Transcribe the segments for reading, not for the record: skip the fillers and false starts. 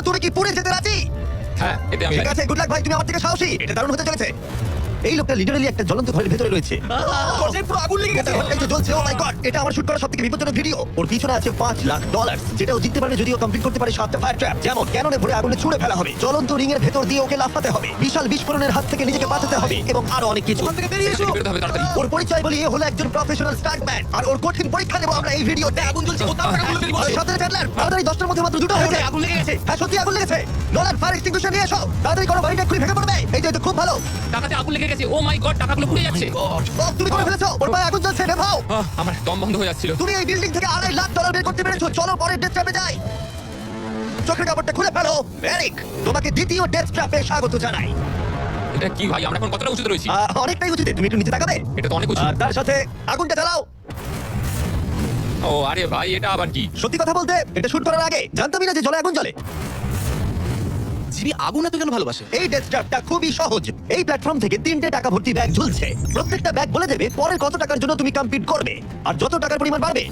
তুমি কি পুড়ে যেতে রাজি? হ্যাঁ, এতে আমি ঠিক আছে, গুড লাক ভাই, তুমি আমার থেকে সাহসী। এটা দারুণ হতে চলেছে। এই লোকটা লিটারালি একটা জ্বলন্ত ঘরের ভেতরে রয়েছে। দরজায় পুরো আগুন লেগে গেছে। ঘরটাই তো জ্বলছে। ও মাই গড, এটা আমার শুট করা সবথেকে বিপজ্জনক ভিডিও। ওর পিছনে আছে $5,00,000, যেটা ও জিততে পারবে যদি ও কমপ্লিট করতে পারে 7টা ফায়ার ট্র্যাপ। যেমন ক্যাননে ভরে আগুনে ছুড়ে ফেলা হবে, জ্বলন্ত রিং এর ভেতর দিয়ে ওকে লাফাতে হবে, বিশাল বিস্ফোরণের হাত থেকে নিজেকে বাঁচাতে হবে এবং আরো অনেক কিছু। ওখান থেকে বেরিয়ে এসো। বের হতে হবে তাড়াতাড়ি। ওর পরিচয় বলি, এ হলো একজন প্রফেশনাল স্টান্টম্যান, আর ওর কঠিন পরীক্ষা নেব আমরা এই ভিডিওতে। আগুন জ্বলছে, ও তাড়াতাড়ি আগুন লেগে গেছে। সাবধানে চ্যান্ডলার, তাড়াতাড়ি 10টার মধ্যে মাত্র 2টা হয়েছে। আগুন লেগে গেছে। হ্যাঁ, সত্যি আগুন লেগেছে। নোলান, ফায়ার এক্সটিংগুইশার নিয়ে এসো, তাড়াতাড়ি করো, বাড়িটা এক্ষুনি ভেঙে পড়বে। এই যে, খুব ভালো। টাকাতে আগুন লেগে গেছে। ও মাই গড, টাকাগুলো পুড়ে যাচ্ছে। ও, তুমি করে ফেলেছো। ওর পায়ে আগুন জ্বলছে, নেভাও। আমার দম বন্ধ হয়ে যাচ্ছিল। তুমি এই বিল্ডিং থেকে $2.5 লাখ বের করতে পেরেছো। চলো পরের ডেথ ট্র্যাপে যাই। চোখের কাপড়টা খুলে ফেলো। এরিক, তোমাকে দ্বিতীয় ডেথ ট্র্যাপে স্বাগত জানাই। এটা কি ভাই, আমরা এখন কতটা উঁচুতে রয়েছি? অনেকটাই উঁচুতে, তুমি একটু নিচে তাকাবে। এটা তো অনেক উঁচু। আর তার সাথে আগুনটা জ্বালাও। ও আরে ভাই, এটা আবার কি? সত্যি কথা বলতে, এটা শুট করার আগে জানতামই না যে জলে আগুন জ্বলে। জিবি আগুন এত কেন ভালোবাসে? এই ডেথ ট্র্যাপটা খুবই সহজ। এই প্ল্যাটফর্ম থেকে 3টে টাকা ভর্তি ব্যাগ ঝুলছে। প্রত্যেকটা ব্যাগ বলে দেবে পরে কত টাকার জন্য তুমি কমপ্লিট করবে, আর যত টাকার পরিমাণ বাড়বে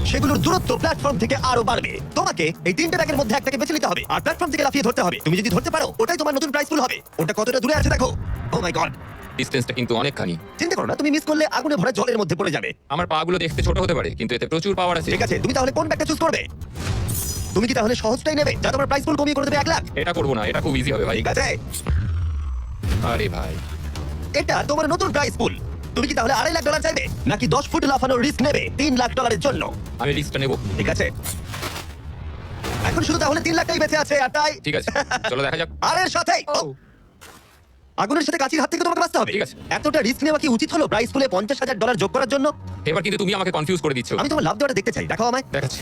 সেগুলোর দূরত্ব প্ল্যাটফর্ম থেকে আরো বাড়বে। তোমাকে এই 3টে ব্যাগের মধ্যে একটাকে বেছে নিতে হবে আর প্ল্যাটফর্ম থেকে লাফিয়ে ধরতে হবে। তুমি যদি ধরতে পারো, ওটাই তোমার নতুন প্রাইস পুল হবে। ওটা কতটা দূরে আছে দেখো। ও মাই গড, ডিসটেন্সটা কিন্তু অনেকখানি। চিন্তা করো না, তুমি মিস করলে আগুনে ভরা জলের মধ্যে পড়ে যাবে। আমার পাগুলো দেখতে ছোট হতে পারে, কিন্তু এতে প্রচুর পাওয়ার আছে। ঠিক আছে, তুমি তাহলে কোন ব্যাগটা চুজ করবে? তুমি কি তাহলে সহজটাই নেবে, যা তোমার প্রাইস পুল কমিয়ে করে দেবে 1 লাখ? এটা করবো না, এটা খুব ইজি হবে ভাই। ঠিক আছে, আরে ভাই, এটা তোমার নতুন প্রাইস পুল। তুমি কি তাহলে $2.5 লাখ চাইবে, নাকি 10 ফুট লাফানোর রিস্ক নেবে $3 লাখ জন্য? আমি রিস্কটা নেবো। ঠিক আছে, এখন শুধু তাহলে 3 লাখটাই বেঁচে আছে, আর তাই ঠিক আছে, চলো দেখা যাক। আর এর সাথে আগুনের সাথে কাচির হাত থেকে তোমাকে বাঁচতে হবে। ঠিক আছে। এতটা রিস্ক নেওয়া কি উচিত হলো প্রাইস পুলে $50,000 যোগ করার জন্য? এবার কিন্তু তুমি আমাকে কনফিউজ করে দিচ্ছ। আমি তোমার লাভ দেওয়াটা দেখতে চাই, দেখাও আমায়। দেখাচ্ছি।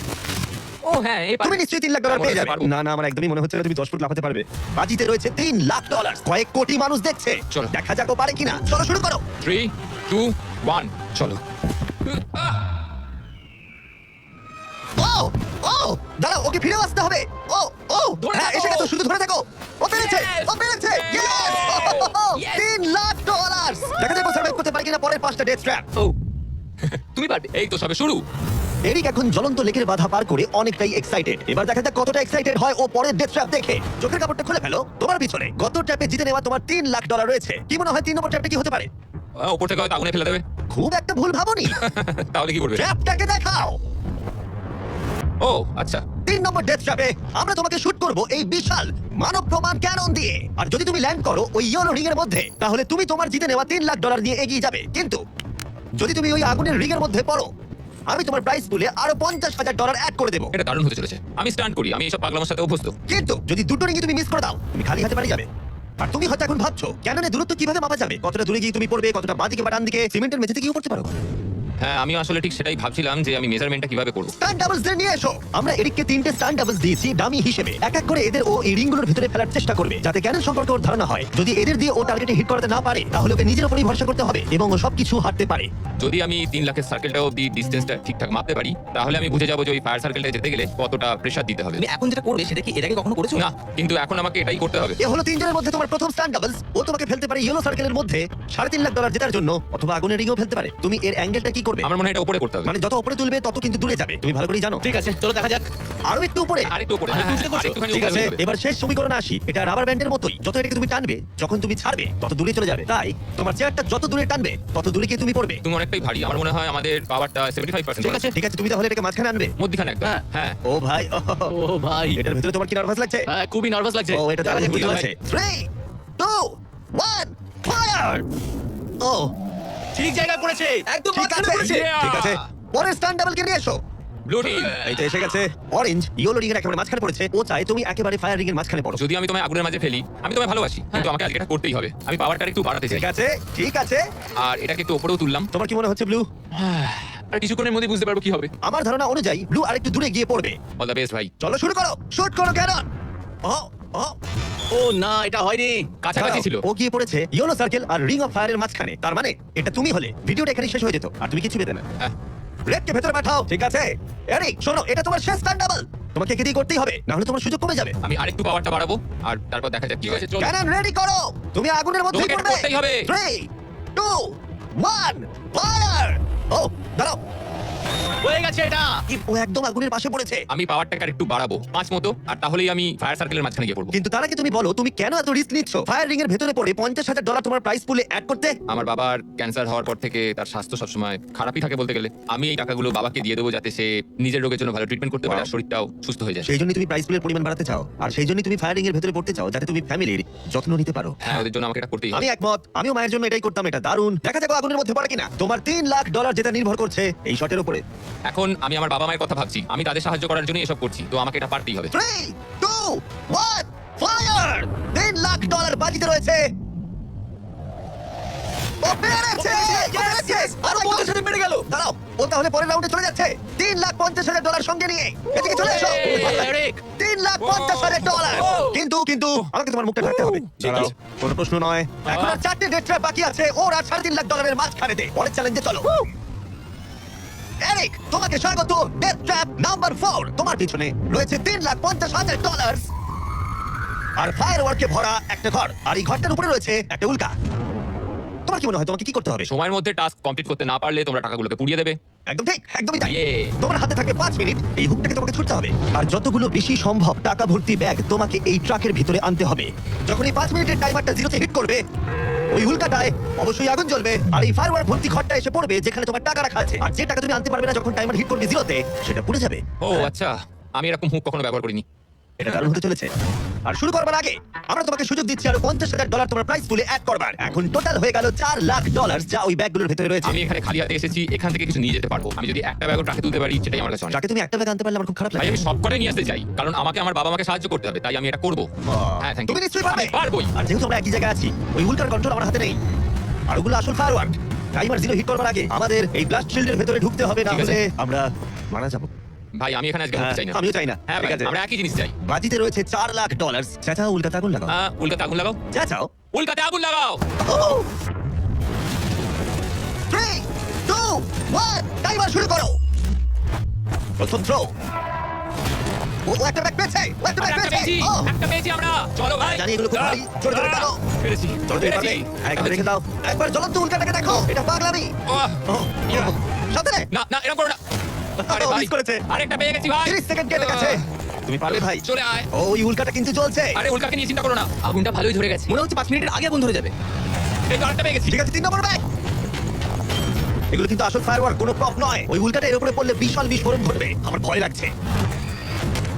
ও হ্যাঁ, এই তুমি নিশ্চয়ই $3 লাখ পেয়ে যাবে। পারবো। না না, আমার একদমই মনে হচ্ছে না তুমি 10 ফুট লাফাতে পারবে। বাজিতে রয়েছে $3 লাখ, কয়েক কোটি মানুষ দেখছে। চলো। দেখা যাক ও পারে কিনা। চলো শুরু করো। 3, 2, 1, চলো। ও ও, দাঁড়াও, ওকে ফিরে আসতে হবে। ও ও, ধরে হ্যাঁ, থাকো। এসে গেছো, শুধু ধরে থাকো। ও পেরেছে, Yes! ও পেরেছে। Yes! Yes! $3 লাখ। দেখা যাক ও সার্ভাইভ করতে পারে কিনা পরের 5টা ডেথ ট্র্যাপ। ও তুমি পারবে, এই তো সবে শুরু। এরিক এখন জ্বলন্ত লেকের বাধা পার করে অনেকটাই এক্সাইটেড। এবার দেখা যাক কতটা এক্সাইটেড হয় ও পরের ডেথ ট্র্যাপ দেখে। চোখের কাপড়টা খুলে ফেলো। তোমার পিছনে গত ট্র্যাপে জিতে নেওয়া তোমার $3 লাখ রয়েছে। কি মনে হয় 3 নম্বর ট্র্যাপটা কি হতে পারে? ওপর থেকে হয়তো আগুনে ফেলে দেবে। খুব একটা ভুল ভাবনি। তাহলে কি করবে? ট্র্যাপটাকে দেখাও। ও আচ্ছা, 3 নম্বর ডেথ ট্র্যাপে আমরা তোমাকে শুট করব এই বিশাল মানব প্রমাণ ক্যানন দিয়ে। আর যদি তুমি ল্যান্ড করো ওই ইয়েলো রিং এর মধ্যে, তাহলে তুমি তোমার জিতে নেওয়া $3 লাখ নিয়ে এগিয়ে যাবে। কিন্তু যদি তুমি ওই আগুনের রিং এর মধ্যে পড়ো, আমি তোমার প্রাইস পুলে আরো $50,000 অ্যাড করে দেবো। এটা দারুণ হতে চলেছে। আমি স্টান্ট করি, আমি এইসব পাগলামের সাথে অভ্যস্ত। কিন্তু যদি দুটো রিংই তুমি মিস করে দাও, তুমি খালি হাতে বাড়ি যাবে। আর তুমি হয়তো এখন ভাবছো, ক্যাননের দূরত্ব কিভাবে মাপা যাবে? কতটা দূরে গিয়ে তুমি পড়বে, কতটা বাঁ দিকে বা ডান দিকে, সিমেন্টের মেঝেতে গিয়েও পড়তে পারো। হ্যাঁ, আমি আসলে ঠিক সেটাই ভাবছিলাম যে আমি মেজারমেন্টটা কিভাবে করব। স্টান্ট ডাবলসদের নিয়ে এসো। আমরা এরিককে 3টে স্টান্ট ডাবলস দিয়েছি ডামি হিসেবে। এক এক করে এদের ও এই রিংগুলোর ভিতরে ফেলার চেষ্টা করবে, যাতে ক্যানন সম্পর্কে ওর ধারণা হয়। যদি এদের দিয়ে ও টার্গেটে হিট করতে না পারে, তাহলে ওকে নিজের উপরই ভরসা করতে হবে এবং ও সবকিছু হারতে পারে। যদি আমি 3 লাখের সার্কেলটা অবধি ডিসটেন্সটা ঠিকঠাক মাপতে পারি, তাহলে আমি বুঝে যাবো যে ওই ফায়ার সার্কেলটা যেতে গেলে কতটা প্রেসার দিতে হবে। তুমি এখন যেটা করবে সেটা কি এর আগে কখনো করেছো? না, কিন্তু এখন আমাকে এটাই করতে হবে। এ হলো 3 জনের মধ্যে তোমার প্রথম স্টান্ট ডাবলস। ও তোমাকে ফেলতে পারে ইয়েলো সার্কেলের মধ্যে $3.5 লাখ জেতার জন্য, অথবা আগুনের রিংও ফেলতে পারে। তুমি এর অ্যাঙ্গেলটা কি করবে? আমার মনে হয় এটা উপরে করতে হবে। মানে যত উপরে তুলবে তত কিন্তু দূরে যাবে, তুমি ভালো করেই জানো। ঠিক আছে, চলো দেখা যাক। আরো একটু উপরে। আরেকটু উপরে। আরেকটু হ্যাঁ, উঁচুতে করছো? আরেকটুখানি ঠিক উপরে আছে, হবে। এবার শেষ সমীকরণে আসি। এটা রাবার ব্যান্ডের মতোই, যত এটাকে তুমি টানবে, যখন তুমি ছাড়বে তত দূরে চলে যাবে। তাই তোমার চেয়ারটা যত দূরে টানবে তত দূরে গিয়ে তুমি পড়বে। তুমি অনেকটাই ভারী। আমার মনে হয় আমাদের পাওয়ারটা 75%। ঠিক আছে। ঠিক আছে, তুমি তাহলে এটাকে মাঝখানে আনবে। মধ্যখানে একদম। হ্যাঁ। হ্যাঁ, ও ভাই, ও ভাই, এটার ভিতরে তোমার কি নার্ভাস লাগছে? হ্যাঁ খুবই নার্ভাস লাগছে। ও, এটা তাহলে বুঝতে পারছে। 3, 2, 1, ফায়ার! ও, ঠিক জায়গা করেছে, একদম ঠিক মাঝখানে আছে, করেছে। Yeah! ঠিক আছে। পরের স্টান্ট ডাবলকে নিয়ে এসো। Blue team. এই তো এসে গেছে। অরেঞ্জ ইয়েলো রিং এর একেবারে মাঝখানে পড়েছে। ও চাই তুমি একেবারে ফায়ার রিং এর মাঝখানে পড়ো। যদি আমি তোমায় আগুনের মাঝে ফেলি, আমি তোমায় ভালোবাসি, কিন্তু আমাকে আজকে এটা করতেই হবে। আমি পাওয়ারটা একটু বাড়াতে চাই। ঠিক আছে, ঠিক আছে। আর এটাকে একটু উপরেও তুললাম। তোমার কি মনে হচ্ছে ব্লু? আর কিছুক্ষণের মধ্যে বুঝতে পারবো কি হবে। আমার ধারণা অনুযায়ী ব্লু আরেকটু দূরে গিয়ে পড়বে। অল দ্য বেস্ট ভাই। চলো শুরু করো, শুট করো ক্যানন। ও ও, ও না, এটা হয়নি। কাছাকাছি ছিল। ও গিয়ে পড়েছে ইয়েলো সার্কেল আর রিং অফ ফায়ারের মাঝখানে। তার মানে এটা তুমি হলে ভিডিওটা এখানে শেষ হয়ে যেত আর তুমি কিছু পেতে না। হ্যাঁ। রেডকে ভেতরে পাঠাও। ঠিক আছে এরিক, শোনো, এটা তোমার শেষ স্টান্ট ডাবল। তোমাকে একে দিয়ে করতেই হবে, না হলে তোমার সুযোগ কমে যাবে। আমি আরেকটু পাওয়ারটা বাড়াবো আর তারপর দেখা যাক কি হয়। চলো। ক্যানন রেডি করো। তুমি আগুনের মধ্যেই তোমাকে এটা পড়বে। করতেই হবে। 3, 2, 1, ফায়ার! ও দাঁড়াও, হয়ে গেছে এটা। ও একদম আগুনের পাশে পড়েছে। আমি পাওয়ার টাকার একটু বাড়াবো 5 মতো, আর তাহলেই আমি ফায়ার সার্কেলের মাঝখানে গিয়ে পড়বো। কিন্তু তার আগে তুমি বলো তুমি কেন এত রিস্ক নিচ্ছ? ফায়ার রিং এর ভেতরে পড়ে $50,000 তোমার প্রাইস পুলে অ্যাড করতে? আমার বাবার ক্যান্সার হওয়ার পর থেকে তার স্বাস্থ্য সবসময় খারাপই থাকে বলতে গেলে। আমি এই টাকাগুলো বাবাকে দিয়ে দেবো যাতে সে নিজের রোগের জন্য ভালো ট্রিটমেন্ট করতে পারে আর শরীরটাও সুস্থ হয়ে যায়। সেই জন্যই তুমি প্রাইস পুলের পরিমাণ বাড়াতে চাও, আর সেই জন্যই তুমি ফায়ার রিং এর ভেতরে পড়তে চাও যাতে তুমি ফ্যামিলির যত্ন নিতে পারো। হ্যাঁ, ওদের জন্য আমাকে এটা করতেই হবে। আমি একমত, আমিও মায়ের জন্য এটাই করতাম। এটা দারুণ। দেখা যাক ও আগুনের মধ্যে পড়ে কিনা। তোমার $3 লাখ যেটা নির্ভর করছে এই শটের উপরে। এখন আমি আমার বাবা মায়ের কথা ভাবছি, আমি তাদের সাহায্য করার জন্য এসব করছি, তো আমাকে এটা পারতেই হবে। 3, 2, 1, ফায়ার! $3 লাখ বাজিতে রয়েছে। ও পেরেছে! পেরেছে! আরো 50,000 বেড়ে গেল। দাঁড়াও, ও তাহলে পরের রাউন্ডে চলে যাচ্ছে $3,50,000 সঙ্গে নিয়ে। এদিকে চলে এসো। এরিক। $3,50,000। কিন্তু আমাকে তোমার মুখটা ঢাকতে হবে। ঠিক দাঁড়াও, আছে। কোনো প্রশ্ন নয়। এখন আর 4টে ডেথ ট্র্যাপ বাকি আছে। ওর আর $3.5 লাখ মাঝখানে দে। পরের চ্যালেঞ্জে চলো। এরিক, তোমাকে স্বাগত ডেথ ট্র্যাপ নাম্বার 4। তোমার পিছনে রয়েছে $3,50,000 আর ফায়ারওয়ার্কে ভরা একটা ঘর, আর এই ঘরটার উপরে রয়েছে একটা উল্কা। তোমার কি মনে হয় তোমাকে কি করতে হবে? সময়ের মধ্যে টাস্ক কমপ্লিট করতে না পারলে তোমরা টাকাগুলোকে পুড়িয়ে দেবে। একদম ঠিক, একদমই তাই। Yeah. তোমার হাতে থাকে 5 মিনিট। এই হুকটাকে তোমাকে ছুটতে হবে, আর যতগুলো বেশি সম্ভব টাকা ভর্তি ব্যাগ তোমাকে এই ট্রাকের ভিতরে আনতে হবে। যখন এই 5 মিনিটের টাইমারটা জিরোতে হিট করবে, ওই হুলকাটায় অবশ্যই আগুন জ্বলবে, আর এই ফায়ারওয়ার্ক ভর্তি ঘরটা এসে পড়বে যেখানে তোমার টাকা রাখা আছে। আর যে টাকা তুমি আনতে পারবে না যখন টাইমার হিট করবে জিরোতে, সেটা পুড়ে যাবে। ও আচ্ছা, আমি এরকম হুক কখনো ব্যবহার করিনি। এটা দারুণ হতে চলেছে। আর শুরু করবার আগে আমরা তোমাকে সুযোগ দিচ্ছি আরো $50,000 তোমার প্রাইস পুলে অ্যাড করবার। এখন টোটাল হয়ে গেল $4 লাখ, যা ওই ব্যাগগুলোর ভিতরে রয়েছে। আমি এখানে খালি হাতে এসেছি, এখান থেকে কিছু নিয়ে যেতে পারবো। আমি যদি একটা ব্যাগও ট্রাকে তুলতে পারি সেটাই আমার কাছে অনেক। ট্রাকে তুমি একটা ব্যাগ আনতে পারলে আমার খুব খারাপ ভাই লাগে। আমি সব করে নিয়ে আসতে চাই, কারণ আমাকে আমার বাবা মাকে সাহায্য করতে হবে, তাই আমি এটা করবো। হ্যাঁ, থ্যাংক ইউ। তুমি নিশ্চয়ই পারবে। পারবোই। আর যেহেতু আমরা একই জায়গায় আছি, ওই হুলকার কন্ট্রোল আমার হাতে নেই, আর ওগুলো আসল ফায়ারওয়ার্ক। টাইমার জিরো হিট করবার আগে আমাদের এই ব্লাস্ট শিল্ডের ভেতরে ঢুকতে হবে, না ঠিক আছে। হলে আমরা মারা যাব। ভাই আমি এখানে আজকে হতে চাই না। আমিও চাই না। হ্যাঁ ঠিক ভাই, আছে, আমরা একই জিনিস চাই। বাজিতে রয়েছে $4 লাখ। চাচা, উল্কাতে আগুন লাগাও। উল্কাতে আগুন লাগাও, চাচাও। উল্কাতে আগুন লাগাও। 3, 2, 1, টাইমার শুরু করো। প্রথম থ্রো। ও একটা ব্যাগ পেয়েছে, ও একটা আর ব্যাগ একটা পেয়েছে। পেয়েছি, ও, একটা পেয়েছি আমরা। চলো ভাই। জানি এগুলো খুব ভারী। জোরে জোরে টানো। পেরেছি, চলো তুমি পারবে। পেরেছি। একবার রেখে দাও। একবার জ্বলন্ত উল্কাটাকে দেখো। এটা পাগলামি। ওহ, ও, ইয়া। সাবধানে। না না, এরকম করো না। আরে ও, ভাই, মিস করেছে। আরেকটা পেয়ে গেছি ভাই। 30 সেকেন্ড কেটে গেছে। তুমি পারবে ভাই। চলে আয়। ও, ওই উল্কাটা কিন্তু জ্বলছে। আরে উল্কাকে নিয়ে চিন্তা করো না, আগুনটা ভালোই ধরে গেছে। মনে হচ্ছে 5 মিনিটের আগে আগুন ধরে যাবে। এই তো আরেকটা পেয়ে গেছি। ঠিক আছে, 3 নম্বর ব্যাগ। এগুলো কিন্তু আসল ফায়ারওয়ার্ক, কোনো প্রপ নয়। ওই উল্কাটা এর উপরে পড়লে বিশাল বিস্ফোরণ ঘটবে। আমার ভয় লাগছে।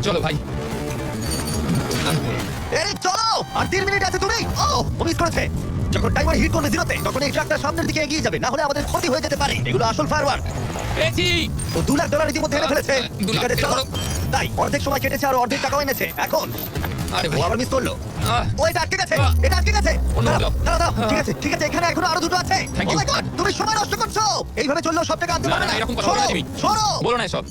চলো ভাই। এরিক, চলো। আর 3 মিনিট আছে। তুমি ও মিস করেছে। যখন টাইমার হিট করবে জিরোতে, তখন এই ট্রাকটা সামনের দিকে এগিয়ে যাবে, না হলে আমাদের ক্ষতি হয়ে যেতে পারে। এগুলো আসল ফায়ারওয়ার্ক। পেয়েছি। ও $2 লাখ ইতিমধ্যে এনে ফেলেছে। 2 ঠিক লাখ, আছে, চলো। এটা ধরো। তাই অর্ধেক সময় কেটেছে আর অর্ধেক টাকাও এনেছে। এখন আরে ও ভাই। আবার মিস করলো। আহ, ও, এটা আটকে গেছে। আহ। এটা আটকে গেছে। অন্য দাঁড়াও, দাও। দাঁড়াও, দাঁড়াও। ঠিক আছে, ঠিক আছে, এখানে এখনো আরো 2টো আছে। Thank Oh you. my God, তুমি সময় নষ্ট করছো। এইভাবে চললেও সব টাকা আনতে না, পারবে না, না। এরকম কথা সরো, বলো না তুমি। সরো। বলো না এসব।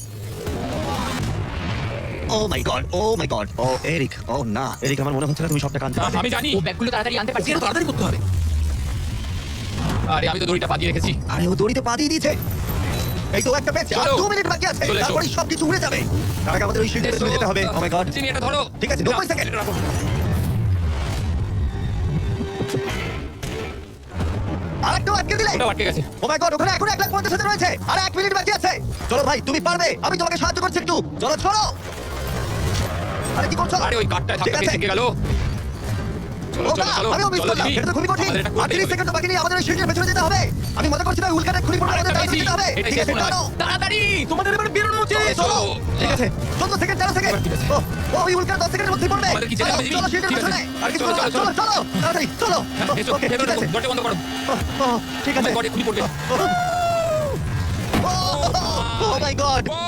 ও মাই গড, ও মাই গড। ও এরিক, ও না, এরিক, আমার মনে হচ্ছে না তুমি সব টাকা আনতে পারবে। আমি জানি। ও ব্যাগগুলো তাড়াতাড়ি আনতে পারছি না, তাড়াতাড়ি করতে হবে। আরে আমি তো দড়িটা পাতিয়ে রেখেছি। আরে ও দড়িতে পা দিয়ে দিয়েছে। এই তো একটা পেয়েছে। আর চলো। 2 মিনিট বাকি আছে। চলে এসো। তারপরে সব কিছু উড়ে যাবে। তার আগে আমাদের ওই শিল্ডের চলে যেতে হবে। ও মাই গড। চিনি, এটা ধরো। ঠিক আছে, 90 সেকেন্ড। এটা রাখো। আরেকটা আটকে দিলে। ওটা আটকে গেছে। ও মাই গড, ওখানে এখন 1,50,000 রয়েছে। আর 1 মিনিট বাকি আছে। চলো ভাই, তুমি পারবে। আমি তোমাকে সাহায্য করছি একটু। চলো, চলো। আরে কি করছো? আরে ওই কাঠটায় ঠিক ধাক্কা আছে। খেয়ে শিখে গেল। চলো ও চলো না, চলো। আমিও মিস চলো করলাম। জিমি। এটা তো খুবই কঠিন। আমাদের এটা আর করতেই 30 হবে। সেকেন্ড বাকি নেই, আমাদের ওই শিল্ডের ভেতরে যেতে হবে। আমি মজা করছি না, ওই উল্কাটা খুলি পড়ে আমাদের আরেকটা তাড়াতাড়ি পেয়েছি। যেতে হবে। এটাই ঠিক আছে, শেষ মনে হয়। টানো। তাড়াতাড়ি, তোমাদের এবার বেরোনো উচিত। চলো, চলো। চলো। ঠিক আছে, 14 সেকেন্ড, 13 সেকেন্ড। ঠিক আছে। ও, ও, ওই উল্কাটা 10 সেকেন্ডের মধ্যেই পড়বে। আমাদের কি যেতে চলো, হবে, জিমি? চলো, শিল্ডের ঠিক আছে। পেছনে। আর কিছু চলো, করো না। চলো, চলো, চলো। তাড়াতাড়ি, চলো। এসো, ওকে, ভেতরে ঠিক ঢোকো। আছে। দরজা বন্ধ করো। ও, ঠিক আছে। আমার বডি খুলি পড়বে। ও মাই গড। ও!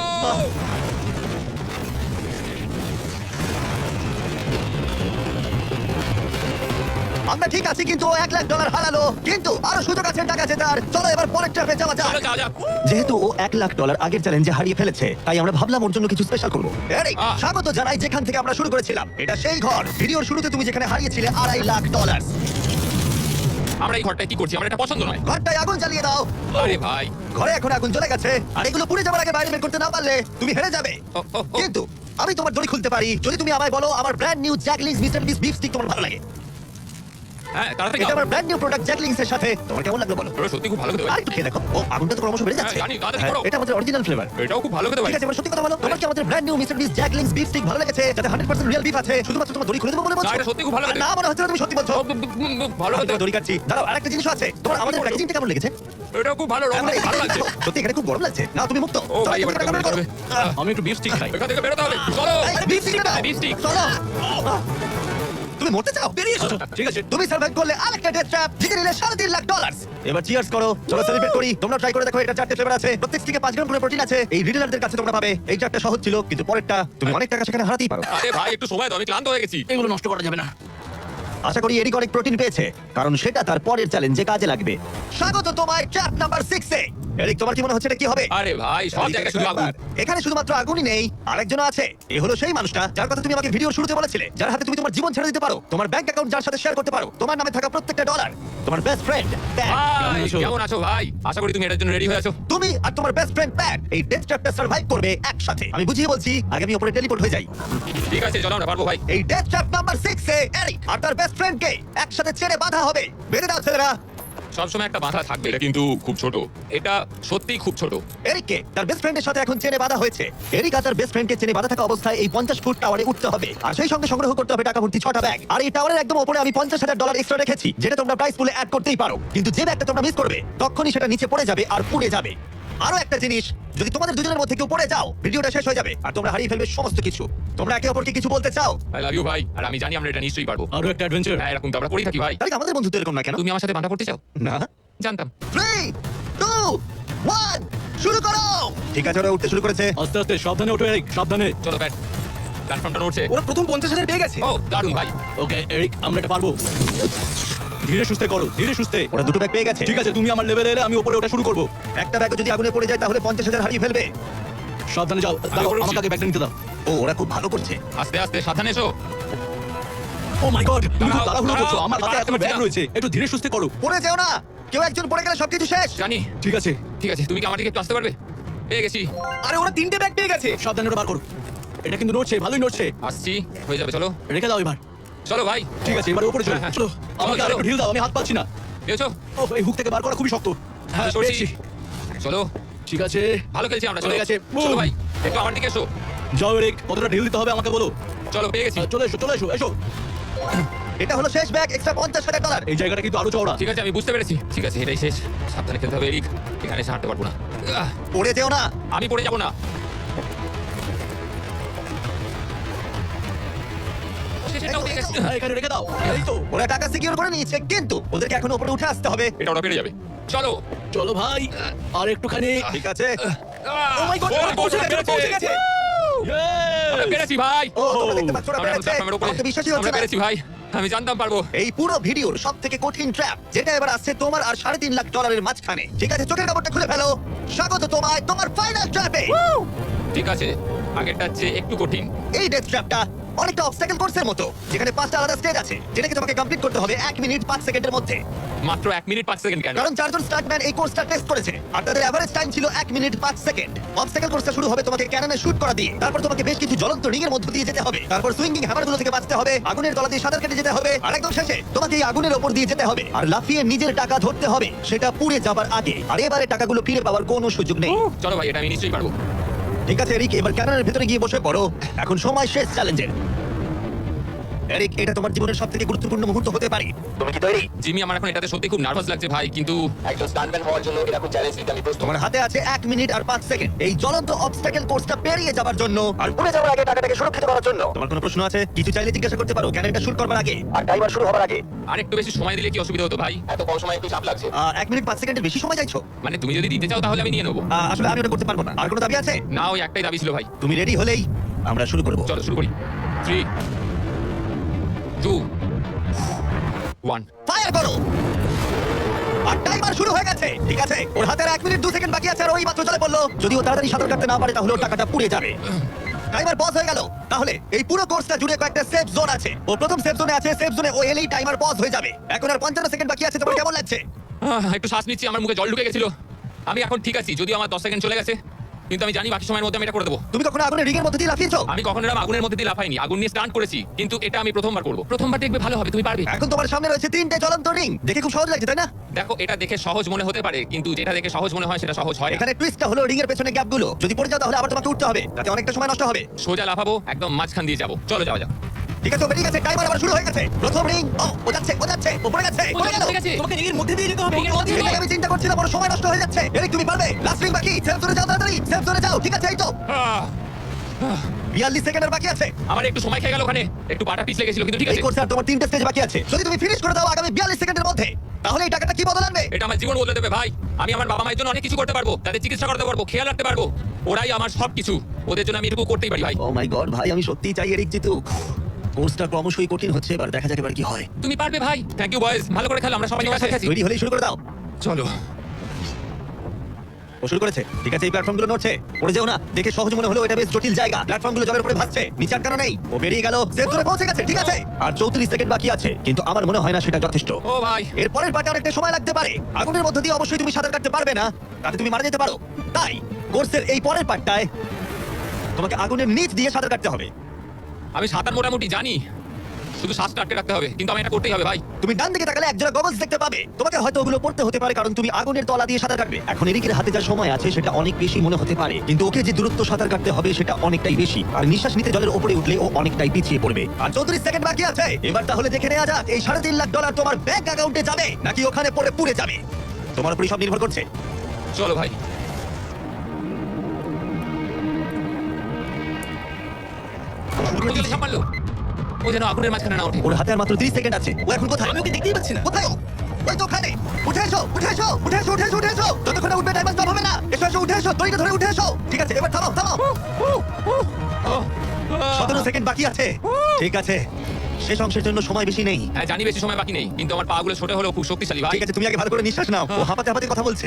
আমরা ঠিক আছি, কিন্তু ও $1 লাখ হারালো। কিন্তু আরো সুযোগ আছে টাকা জেতার। চলো এবার পরের ট্র্যাপে যাওয়া যাক। চলো, যাও, যাও। যেহেতু ও $1 লাখ আগের চ্যালেঞ্জে হারিয়ে ফেলেছে, তাই আমরা ভাবলাম ওর জন্য কিছু স্পেশাল করবো। এরিক, স্বাগত জানাই যেখান থেকে আমরা শুরু করেছিলাম। এটা সেই ঘর, ভিডিওর শুরুতে তুমি যেখানে হারিয়েছিলে $2.5 লাখ। আমরা এই ঘরটায় কি করছি? আমার এটা পছন্দ নয়। ঘরটায় আগুন জ্বালিয়ে দাও। আরে ভাই। ঘরে এখন আগুন জ্বলে গেছে, আর এগুলো পুড়ে যাবার আগে বাইরে বের করতে না পারলে তুমি হেরে যাবে। ও, ও, ও। কিন্তু আমি তোমার দড়ি খুলতে পারি যদি তুমি আমায় বলো আমার ব্র্যান্ড নিউ জ্যাকলিংস মিস্টার বিস বিফ স্টিক তোমার ভালো লাগে। হ্যাঁ তাড়াতাড়ি এটা খাও। আমার ব্র্যান্ড নিউ প্রোডাক্ট জ্যাকলিংস এর সাথে তোমার কেমন লাগলো বলো ওটা সত্যি খুব ভালো খেতে আর ভাই। একটু খেয়ে দেখো ও আগুনটা তো ক্রমশ বেড়ে যাচ্ছে হ্যাঁ, জানি, তাড়াতাড়ি হ্যাঁ, করো। এটা আমাদের অরিজিনাল ফ্লেভার এটাও খুব ভালো খেতে ভাই। ঠিক আছে এবার সত্যি কথা বলো তোমার কি আমাদের ব্র্যান্ড নিউ মিস্টার বিস জ্যাকলিংস বিফ স্টিক ভালো লেগেছে যাতে 100% রিয়েল বিফ আছে শুধুমাত্র তোমার দড়ি খুলে দেবো বলে বলছো না, এটা সত্যি খুব ভালো খেতে। না মনে হচ্ছে না তুমি সত্যি বলছো ভালো আমি খেতে। তোমার দড়ি কাটছি দাঁড়াও আরেকটা জিনিস আছে তোমার আমাদের প্যাকেজিংটা কেমন লেগেছে এটাও খুব ভালো রং ভালো লাগছে। সত্যি এখানে খুব গরম লাগছে না তুমি মুক্ত ও ভাই, এবার টাকা বের করো। আমি একটু বিফ স্টিক খাই। এখান থেকে বেরোতে হবে। চলো। এই, beef stick দাও। beef stick। চলো। তুমি মরতে চাও বেরিয়ে এসো ঠিক আছে। তুমি সার্ভাইভ করলে আরেকটা ডেথ ট্র্যাপ জিতে নিলে $3.5 লাখ এবার চিয়ার্স করো চলো সেলিব্রেট করি তোমরা ট্রাই করে দেখো এটা 4টে ফ্লেভার আছে প্রত্যেক স্টিকে 5 গ্রাম করে প্রোটিন আছে এই রিটেলারদের কাছে তোমরা পাবে এই 4টা সহজ ছিল কিন্তু পরেরটা তুমি অনেক টাকা সেখানে হারাতেই পারো আরে ভাই একটু সময় দাও, আমি ক্লান্ত হয়ে গেছি। এগুলো নষ্ট করা যাবে না। আশা করি এরিক অনেক প্রোটিন পেয়েছে কারণ সেটা তার পরের চ্যালেঞ্জে কাজে লাগবে স্বাগত তোমায় ট্র্যাপ নাম্বার 6 এ এরিক তোমার কি মনে হচ্ছে এটা কি হবে আরে ভাই সব জায়গায় শুধু আগুন। এখানে শুধুমাত্র আগুনই নেই আরেকজন আছে এ হলো সেই মানুষটা যার কথা তুমি আমাকে ভিডিওর শুরুতে বলেছিলে যার হাতে তুমি তোমার জীবন ছেড়ে দিতে পারো তোমার ব্যাংক অ্যাকাউন্ট যার সাথে শেয়ার করতে পারো তোমার নামে থাকা প্রত্যেকটা ডলার তোমার বেস্ট ফ্রেন্ড ভাই কেমন আছো ভাই? আশা করি তুমি এটার জন্য রেডি হয়ে আছো। তুমি আর তোমার বেস্ট ফ্রেন্ড প্যাট এই ডেথ ট্র্যাপটা সার্ভাইভ করবে একসাথে আমি বুঝিয়ে বলছি আগে আমি উপরে টেলিপোর্ট হয়ে যাই ঠিক আছে চলো আমরা পারবো ভাই। এই ডেথ ট্র্যাপ নাম্বার 6 এ এরিক আর তার বেস্ট ফ্রেন্ডকে একসাথে ছেড়ে বাঁধা হবে বেঁধে দাও ছেলেরা সবসময় একটা বাধা থাকবে, এটা কিন্তু খুব ছোট। এটা সত্যিই খুব ছোট। এরিককে তার বেস্ট ফ্রেন্ডের সাথে এখন চেনে বাঁধা হয়েছে এরিক আর তার বেস্ট ফ্রেন্ডকে চেনে বাঁধা থাকা অবস্থায় এই 50 ফুট টাওয়ারে উঠতে হবে আর সেই সঙ্গে সংগ্রহ করতে হবে টাকা ভর্তি 6টা ব্যাগ আর এই টাওয়ারের একদম উপরে আমি $50,000 এক্সট্রা রেখেছি যেটা তোমরা প্রাইস পুলে অ্যাড করতেই পারো কিন্তু যে ব্যাগটা তোমরা মিস করবে তখনই সেটা নিচে পড়ে যাবে আর পুড়ে যাবে আরো একটা জিনিস যদি তোমাদের দুজনের মধ্যে কেউ পড়ে যাও ভিডিওটা শেষ হয়ে যাবে আর তোমরা হারিয়ে ফেলবে সমস্ত কিছু তোমরা একে অপরকে কিছু বলতে চাও আই লাভ ইউ ভাই, আর আমি জানি আমরা এটা নিশ্চয়ই পারবো। আরো একটা অ্যাডভেঞ্চার। হ্যাঁ এরকম তো আমরা করেই থাকি ভাই। তাহলে আমাদের বন্ধুত্ব এরকম না কেন তুমি আমার সাথে বাঁধা পড়তে চাও? না জানতাম। 3 2 1 শুরু করো ঠিক আছে ওরা উঠতে শুরু করেছে আস্তে আস্তে সাবধানে ওঠো এরিক, সাবধানে। চলো ব্যাট, প্ল্যাটফর্মটা নড়ছে। ওরা প্রথম 50,000 পেয়ে গেছে। ও দারুণ ভাই। ওকে এরিক, আমরা এটা পারবো। ধীরে সুস্থে করো, ধীরে সুস্থে। ওরা দুটো ব্যাগ পেয়ে গেছে ঠিক আছে, তুমি আমার লেভেলে এলে আমি উপরে ওঠা শুরু করব। একটা ব্যাগ যদি আগুনে পড়ে যায় তাহলে 50,000 হারিয়ে ফেলবে সাবধানে যাও। দাঁড়াও, উপরে উঠছি। আমাকে আগে ব্যাগটা নিতে দাও। ও ওরা খুব ভালো করছে আস্তে আস্তে সাবধানে এসো। ও মাই গড, তুমি খুব দাঁড়াও, তাড়াহুড়ো করছো। দাঁড়াও, আমার হাতে আমি এত পারছি ব্যাগ না। রয়েছে, একটু ধীরে সুস্থে করো। পড়ে যেও না কেউ একজন পড়ে গেলে সবকিছু শেষ জানি। ঠিক আছে। ঠিক আছে, তুমি কি আমার দিকে একটু আসতে পারবে? পেয়ে গেছি। আরে ওরা 3টে ব্যাগ পেয়ে গেছে। সাবধানে ওটা বার করো। এটা কিন্তু নড়ছে, ভালোই নড়ছে। আসছি, হয়ে যাবে। চলো রেখে দাও এবার। চলো ভাই। ঠিক আছে, এবার উপরে চলো। হ্যাঁ, হ্যাঁ। চলো, আমাকে চলো, আরেকটু চলো। ঢিল দাও, আমি হাত পাচ্ছি না। পেয়েছো? ও এই হুক থেকে বার করা খুবই শক্ত। হ্যাঁ, সরছি। পেয়েছি। চলো, ঠিক আছে, ভালো খেলছি আমরা। চলো হয়ে গেছে। চলো Boom. ভাই, একটু আমার দিকে এসো। যাও এরিক, কতটা ঢিল দিতে হবে আমাকে বলো। চলো পেয়ে গেছি। চলে এসো, চলে এসো, এসো। এটা হলো শেষ ব্যাগ এক্সট্রা $50,000 এই জায়গাটা কিন্তু আরো চওড়া। ঠিক আছে আমি বুঝতে পেরেছি। ঠিক আছে এটাই শেষ। সাবধানে খেলতে হবে এরিক, এখানে এসে হাঁটতে পারবো না। পড়ে যেও না আমি পড়ে যাবো না। সেটাও ঠিক আছে। হ্যাঁ, এখানে রেখে দাও। এই তো। ওরা টাকা সিকিউর করে নিয়েছে কিন্তু ওদেরকে এখন উপরে উঠে আসতে হবে এটা ওরা পেরে যাবে। চলো। চলো ভাই, আর একটুখানি। ঠিক আছে ও মাই গড, ওরা পৌঁছে গেছে, পৌঁছে গেছে। আমরা পেরেছি ভাই। ও তোমরা দেখতে পাচ্ছ ওরা আমরা পেরেছে প্ল্যাটফর্মের উপরে। আমাকে বিশ্বাসই হচ্ছে আমরা না পেরেছি ভাই, আমি জানতাম পারবো। এই পুরো ভিডিওর সবথেকে কঠিন ট্র্যাপ যেটা এবার আসছে তোমার আর $3.5 লাখ মাঝখানে ঠিক আছে চোখের কাপড়টা খুলে ফেলো স্বাগত তোমায় তোমার ফাইনাল ট্র্যাপে ঠিক আছে, আগেরটার চেয়ে একটু কঠিন। এই ডেথ ট্র্যাপটা অনেকটা অবস্টাকেল কোর্সের মতো যেখানে 5টা আলাদা স্টেজ আছে যেটাকে তোমাকে কমপ্লিট করতে হবে 1 মিনিট 5 সেকেন্ডের মধ্যে মাত্র 1 মিনিট 5 সেকেন্ড কেন? কারণ 4জন স্টার্টম্যান এই কোর্সটা টেস্ট করেছে আর তাদের এভারেজ টাইম ছিল 1 মিনিট 5 সেকেন্ড অবস্টাকেল কোর্সটা শুরু হবে তোমাকে ক্যাননে শুট করা দিয়ে তারপর তোমাকে বেশ কিছু জ্বলন্ত রিংয়ের মধ্য দিয়ে যেতে হবে তারপর সুইঙ্গিং হ্যামারগুলো থেকে বাঁচতে হবে আগুনের তলা দিয়ে সাঁতার কেটে যেতে হবে আর একদম শেষে তোমাকে এই আগুনের ওপর দিয়ে যেতে হবে আর লাফিয়ে নিজের টাকা ধরতে হবে সেটা পুড়ে যাবার আগে আর এবারে টাকাগুলো ফিরে পাওয়ার কোনো সুযোগ নেই চলো ভাই, এটা আমি নিশ্চয়ই পারবো। ঠিক আছে এরিক এবার ক্যাননের ভেতরে গিয়ে বসে পড়ো এখন সময় শেষ চ্যালেঞ্জের এরিক এটা তোমার জীবনের সবথেকে গুরুত্বপূর্ণ মুহূর্ত হতে পারে তুমি কি তৈরি জিমি, আমার এখন এটাতে সত্যি খুব নার্ভাস লাগছে ভাই, কিন্তু একজন স্টান্টম্যান হওয়ার জন্য এরকম চ্যালেঞ্জ নিতে আমি প্রস্তুত তোমার হাতে আছে 1 মিনিট আর 5 সেকেন্ড এই জ্বলন্ত অবস্টাকেল কোর্সটা পেরিয়ে যাবার জন্য আর পুড়ে যাওয়ার আগে টাকাটাকে সুরক্ষিত করার জন্য তোমার কোনো প্রশ্ন আছে কিছু চাইলে জিজ্ঞাসা করতে পারো ক্যানেনটা শুট করবার আগে আর টাইমার শুরু হবার আগে আর একটু বেশি সময় দিলে কি অসুবিধা হতো ভাই? এত কম সময়ে কি চাপ লাগছে 1 মিনিট 5 সেকেন্ডের বেশি সময় চাইছো মানে তুমি যদি দিতে চাও তাহলে আমি নিয়ে নেবো। আসলে আমি ওটা করতে পারবো না আর কোনো দাবি আছে না, ওই একটাই দাবি ছিল ভাই। তুমি রেডি হলেই আমরা শুরু করব চলো শুরু করি। 3 2 1 ফায়ার করো আর টাইমার শুরু হয়ে গেছে ঠিক আছে ওর হাতে আর 1 মিনিট 2 সেকেন্ড বাকি আছে আর ওই মাত্র চলে পড়লো যদি ও তাড়াতাড়ি সাঁতার কাটতে না পারে তাহলে ওর টাকাটা পুড়ে যাবে টাইমার পজ হয়ে গেল তাহলে এই পুরো কোর্সটা জুড়ে কয়েকটা সেফ জোন আছে ও প্রথম সেফ জোনে আছে সেফ জোনে ও এলেই টাইমার পজ হয়ে যাবে এখন আর 55 সেকেন্ড বাকি আছে তোমার কেমন লাগছে একটু শ্বাস নিচ্ছি, আমার মুখে জল ঢুকে গেছিল। আমি এখন ঠিক আছি, যদিও আমার 10 সেকেন্ড চলে গেছে। কিন্তু আমি জানি বাকি সময়ের মধ্যে আমি এটা করে দেবো। তুমি কখনো আগুনের রিংয়ের মধ্যে দিয়ে লাফিয়েছো? আমি কখনো এরকম আগুনের মধ্যে দিয়ে লাফাইনি, আগুন নিয়ে স্টান্ট করেছি, কিন্তু এটা আমি প্রথমবার করবো। প্রথমবার দেখবে ভালো হবে, তুমি পারবে। এখন তোমার সামনে রয়েছে 3টে জ্বলন্ত রিং, দেখে খুব সহজ লাগছে তাই না? দেখো, এটা দেখে সহজ মনে হতে পারে, কিন্তু যেটা দেখে সহজ মনে হয় সেটা সহজ হয় না। এখানে টুইস্টটা হলো রিং এর পেছনে গ্যাপগুলো, যদি পড়ে যাও তাহলে আবার তোমাকে উঠতে হবে, তাতে অনেকটা সময় নষ্ট হবে। সোজা লাফাবো, একদম মাঝখান দিয়ে যাবো। চলো যাওয়া যাক। ঠিক আছে, বেরিয়ে গেছে, টাইমার আবার শুরু হয়ে গেছে। প্রথম রিং, ও যাচ্ছে, ও পড়ে গেছে, পড়ে গেল। ঠিক আছে, তোমাকে রিংয়ের মধ্যে দিয়ে যেতে হবে। রিংয়ের মধ্যে দিয়ে- এটাকে আমি চিন্তা করছিলাম, বড় সময় নষ্ট হয়ে যাচ্ছে। এরিক তুমি পারবে, লাস্ট রিং বাকি, সেফ জোনে যাও তাড়াতাড়ি, সেফ জোনে যাও। ঠিক আছে, এই তো আহ, 42 সেকেন্ডের বাকি আছে। আমার একটু সময় খেয়ে গেল ওখানে, একটু পাটা পিছলে গেছিল, কিন্তু ঠিক এই আছে। কোর্সে আর তোমার 3টে স্টেজ বাকি আছে। যদি তুমি ফিনিশ করে দাও আগামী 42 সেকেন্ডের মধ্যে, তাহলে এই টাকাটা কি বদল আনবে? এটা আমার জীবন বদলে দেবে ভাই। আমি আমার বাবা মায়ের জন্য অনেক কিছু করতে পারবো, তাদের চিকিৎসা করতে পারবো, খেয়াল রাখতে পারবো। ওরাই আমার সবকিছু, ওদের জন্য আমি এটুকু করতেই পারি ভাই। ও মাই গড ভাই, আমি সত্যিই চাই এরিক জিতুক। কোর্সটা ক্রমশই কঠিন হচ্ছে, এবার দেখা যাক এবার কি হয়। তুমি পারবে ভাই। থ্যাংক ইউ বয়েজ, ভালো করে খেলো, আমরা সবাই কাছে আছি। তৈরি হলেই শুরু করে দাও। চলো। ও শুরু করেছে। ঠিক আছে, এই প্ল্যাটফর্মগুলো নড়ছে, পড়ে যেও না। দেখে সহজ মনে হলো, এটা বেশ জটিল জায়গা। প্ল্যাটফর্মগুলো জলের উপরে ভাসছে, নিচে আটকানো নেই। ও বেরিয়ে গেল, সেফ জোনে পৌঁছে গেছে। ঠিক আছে, আর 34 সেকেন্ড বাকি আছে, কিন্তু আমার মনে হয় না সেটা যথেষ্ট। ও ভাই, এর পরের পার্টে অনেকটা সময় লাগতে পারে। আগুনের মধ্য দিয়ে অবশ্যই তুমি সাঁতার কাটতে পারবে না, তাতে তুমি মারা যেতে পারো। তাই কোর্সের এই পরের পার্টটায় তোমাকে আগুনের নিচ দিয়ে সাঁতার কাটতে হবে। আমি সাঁতার মোটামুটি জানি, শুধু শ্বাসটা আটকে রাখতে হবে, কিন্তু আমি এটা করতেই হবে ভাই। তুমি ডান দিকে তাকালে একজোড়া গগলস দেখতে পাবে। তোমাকে হয়তো ওগুলো পড়তে হতে পারে, কারণ তুমি আগুনের তলা দিয়ে সাঁতার কাটবে। এখন এরিকের হাতে যা সময় আছে সেটা অনেক বেশি মনে হতে পারে, কিন্তু ওকে যে দূরত্ব সাঁতার কাটতে হবে সেটা অনেকটাই বেশি। আর নিঃশ্বাস নিতে জলের উপরে উঠলে ও অনেকটাই পিছিয়ে পড়বে। আর 34 সেকেন্ড বাকি আছে। এবার তাহলে দেখে নেওয়া যাক, এই $3.5 লাখ তোমার ব্যাংক অ্যাকাউন্টে যাবে নাকি ওখানে পড়ে পুড়ে যাবে। তোমার উপরই সব নির্ভর করছে। চলো ভাই। ও জলে ঝাঁপ মারলো। ও যেন আগুনের মাঝখানে না ওঠে। ওর হাতে আর মাত্র 30 সেকেন্ড আছে। ও এখন কোথায়? আমি ওকে দেখতেই পাচ্ছি না। কোথায় ও? ওই তো ওখানে। উঠে এসো, উঠে এসো, উঠে এসো, উঠে এসো, উঠে এসো। যতক্ষণ না উঠবে টাইমার স্টপ হবে না। এসো এসো, উঠে এসো, দড়িটা ধরে উঠে এসো। ঠিক আছে, এবার থামাও, থামাও। 17 সেকেন্ড বাকি আছে। ঠিক আছে, শেষ অংশের জন্য সময় বেশি নেই। হ্যাঁ জানি বেশি সময় বাকি নেই, কিন্তু আমার পাগুলো ছোট হলেও খুব শক্তিশালী ভাই। ঠিক আছে, তুমি আগে ভালো করে নিঃশ্বাস নাও। ও হাঁপাতে হাঁপাতে কথা বলছে।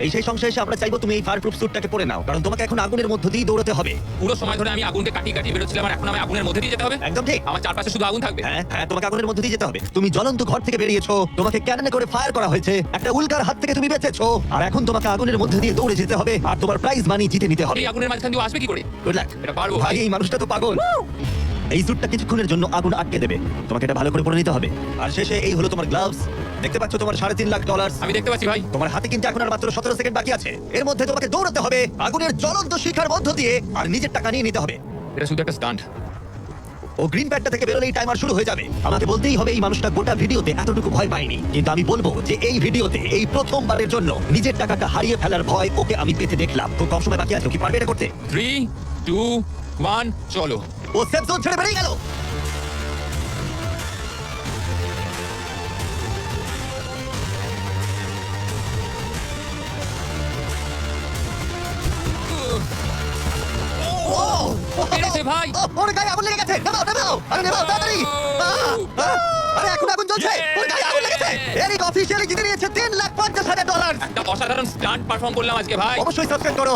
এই শেষ অংশে এসে আমরা চাইবো তুমি এই ফায়ারপ্রুফ স্যুটটাকে পরে নাও, কারণ তোমাকে এখন আগুনের মধ্য দিয়ে দৌড়াতে হবে। পুরো সময় ধরে আমি আগুনকে কাটিয়ে কাটিয়ে বেরোচ্ছিলাম, আর এখন আমি আগুনের মধ্যে দিয়ে যেতে হবে। একদম ঠিক। আমার চারপাশে শুধু আগুন থাকবে। হ্যাঁ হ্যাঁ, তোমাকে আগুনের মধ্যে দিয়ে যেতে হবে। তুমি জ্বলন্ত ঘর থেকে বেরিয়েছো, তোমাকে ক্যাননে করে ফায়ার করা হয়েছে, একটা উল্কার হাত থেকে তুমি বেঁচেছো, আর এখন তোমাকে আগুনের মধ্যে দিয়ে দৌড়ে যেতে হবে, আর তোমার প্রাইজ মানি জিতে নিতে হবে। এই আগুনের মাঝখান দিয়ে ও আসবে কি করে? Good luck. এটা পারবো ভাই, ভাই। এই মানুষটা তো পাগল। এই স্যুটটা কিছুক্ষণের জন্য আগুন আটকে দেবে, তোমাকে এটা ভালো করে পরে নিতে হবে। আর শেষে এই হলো তোমার গ্লাভস। দেখতে পাচ্ছ তোমার $3.5 লাখ। আমি দেখতে পাচ্ছি ভাই। তোমার হাতে কিন্তু এখন আর মাত্র 17 সেকেন্ড বাকি আছে। এর মধ্যে তোমাকে দৌড়াতে হবে আগুনের জ্বলন্ত শিখার মধ্য দিয়ে, আর নিজের টাকা নিয়ে নিতে হবে। এটা শুধু একটা স্টান্ট। ও গ্রিন প্যাডটা থেকে বেরোলেই টাইমার শুরু হয়ে যাবে। আমাকে বলতেই হবে, এই মানুষটা গোটা ভিডিওতে এতটুকু ভয় পায়নি, কিন্তু আমি বলবো যে এই ভিডিওতে এই প্রথমবারের জন্য নিজের টাকাটা হারিয়ে ফেলার ভয় ওকে আমি পেতে দেখলাম। খুব কম সময় বাকি আছে, ও কি পারবে এটা করতে? 3, 2, 1, চলো। ও সেফ জোন ছেড়ে বেরিয়ে গেল। পেরেছে ভাই। ওর গায়ে আগুন লেগে গেছে। নামাও, নামাও, আরে নামাও তাড়াতাড়ি। আরে এখন আগুন জ্বলছে, ওর গায়ে আগুন লেগেছে। এরিক অফিশিয়ালি জিতে নিয়েছে $3,50,000। একটা অসাধারণ স্টান্ট পারফর্ম করলাম আজকে ভাই। অবশ্যই সাবস্ক্রাইব করো।